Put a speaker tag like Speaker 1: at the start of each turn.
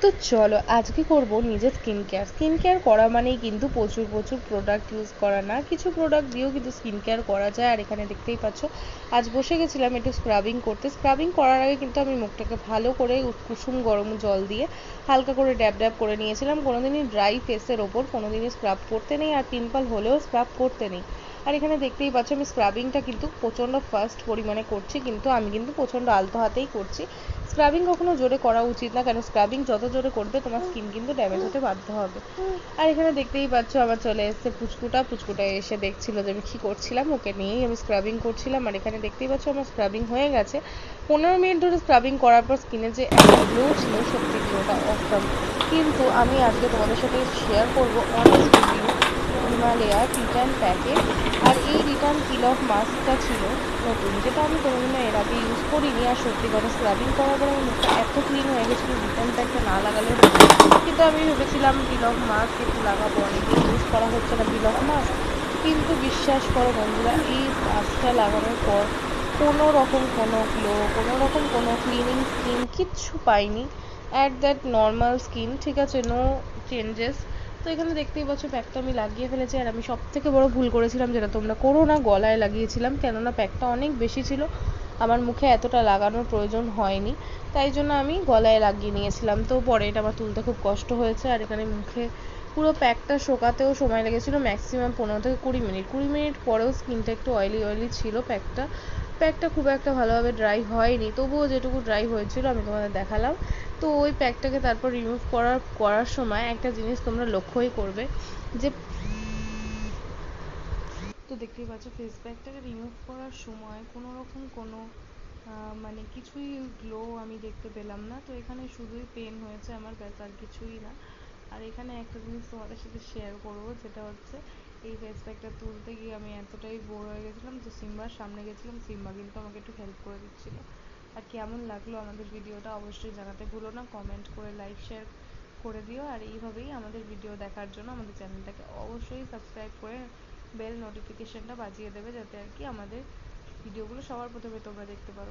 Speaker 1: তো চলো আজকে করব নিজের স্কিন কেয়ার করা মানেই কিন্তু প্রচুর প্রোডাক্ট ইউজ করা না, কিছু প্রোডাক্ট দিয়েও কিন্তু স্কিন কেয়ার করা যায়। আর এখানে দেখতেই পাচ্ছ আজ বসে গেছিলাম একটু স্ক্রাবিং করতে। স্ক্রাবিং করার আগে কিন্তু আমি মুখটাকে ভালো করে কুসুম গরম জল দিয়ে হালকা করে ড্যাব করে নিয়েছিলাম। কোনোদিনই ড্রাই ফেসের ওপর কোনোদিনই স্ক্রাব করতে নেই, আর পিম্পল হলেও স্ক্রাব করতে নেই। আর এখানে দেখতেই পাচ্ছ আমি স্ক্রাবিংটা কিন্তু প্রচণ্ড ফাস্ট পরিমাণে করছি, কিন্তু আমি কিন্তু প্রচণ্ড আলতো হাতেই করছি। স্ক্রাবিং কখনো জোরে করা উচিত না, কেন স্ক্রাবিং যত জোরে করবে তোমার স্কিন কিন্তু ড্যামেজ হতে বাধ্য হবে। আর এখানে দেখতেই পাচ্ছ আমার চলে এসেছে পুচকুটা এসে দেখছিল যে আমি কী করছিলাম, ওকে নিয়েই আমি স্ক্রাবিং করছিলাম। আর এখানে দেখতেই পাচ্ছ আমার স্ক্রাবিং হয়ে গেছে। 15 মিনিট ধরে স্ক্রাবিং করার পর স্কিনে যে একটা গ্লো ছিল, সত্যি গ্লোটা অসম। কিন্তু আমি আজকে তোমাদের সাথে শেয়ার করবো অনেস্ট রিভিউ হিমালয়া রিটার্ন প্যাকে। আর এই রিটার্ন পিল অফ মাস্কটা ছিল নতুন, যেটা আমি কোনোদিনও এর আগে ইউজ করিনি। আর সত্যি কথা স্ক্রাবিং করার পরে আমার মুখটা এত ক্লিন হয়ে গেছিলো, রিটার্ন প্যাকটা না লাগালে হতো। কিন্তু আমি ভেবেছিলাম পিল অফ মাস্ক একটু লাগাবো, অনেকদিন ইউজ করা হচ্ছে না পিল অফ মাস্ক। কিন্তু বিশ্বাস করো বন্ধুরা, এই মাস্কটা লাগানোর পর কোনো রকম কোনো গ্লো, কোনো রকম কোনো ক্লিনিং স্কিন কিচ্ছু পাইনি। অ্যাট দ্যাট নর্মাল স্কিন, ঠিক আছে, নো চেঞ্জেস। তো এখানে দেখতেই পাচ্ছ প্যাকটা আমি লাগিয়ে ফেলেছি। আর আমি সব থেকে বড় ভুল করেছিলাম, যেটা তোমরা করো না, গলায় লাগিয়েছিলাম, কেননা প্যাকটা অনেক বেশি ছিল, আমার মুখে এতটা লাগানোর প্রয়োজন হয়নি, তাই জন্য আমি গলায় লাগিয়ে নিয়েছিলাম। তো পরে এটা আমার তুলতে খুব কষ্ট হয়েছে। আর এখানে মুখে পুরো প্যাকটা শোকাতেও সময় লেগেছিলো ম্যাক্সিমাম 15 থেকে 20 মিনিট। 20 মিনিট পরেও স্কিনটা একটু অয়েলি ছিল। প্যাকটা খুব একটা ভালোভাবে ড্রাই হয়নি, তবুও যেটুকু ড্রাই হয়েছিল আমি তোমাদের দেখালাম। তো ওই প্যাকটাকে তারপর রিমুভ করার সময় একটা জিনিস তোমরা লক্ষ্যই করবে, যে তো দেখতেই পাচ্ছ ফেস প্যাকটাকে রিমুভ করার সময় কোনো রকম কোনো মানে কিছুই গ্লো আমি দেখতে পেলাম না। তো এখানে শুধুই পেন হয়েছে আমার, ব্যাস আর কিছুই না। আর এখানে একটা জিনিস তোমাদের সাথে শেয়ার করবো, যেটা হচ্ছে এই ফেস প্যাকটা তুলতে গিয়ে আমি এতটাই বোর হয়ে গেছিলাম যে সিম্বার সামনে গেছিলাম, সিম্বা কিন্তু আমাকে একটু হেল্প করে দিচ্ছিলো। আর কেমন লাগলো আমাদের ভিডিওটা অবশ্যই জানাতে ভুলো না, কমেন্ট করে লাইক শেয়ার করে দিও। আর এইভাবেই আমাদের ভিডিও দেখার জন্য আমাদের চ্যানেলটাকে অবশ্যই সাবস্ক্রাইব করে বেল নোটিফিকেশনটা বাজিয়ে দেবে, যাতে আর কি আমাদের ভিডিওগুলো সবার প্রথমে তোমরা দেখতে পারো।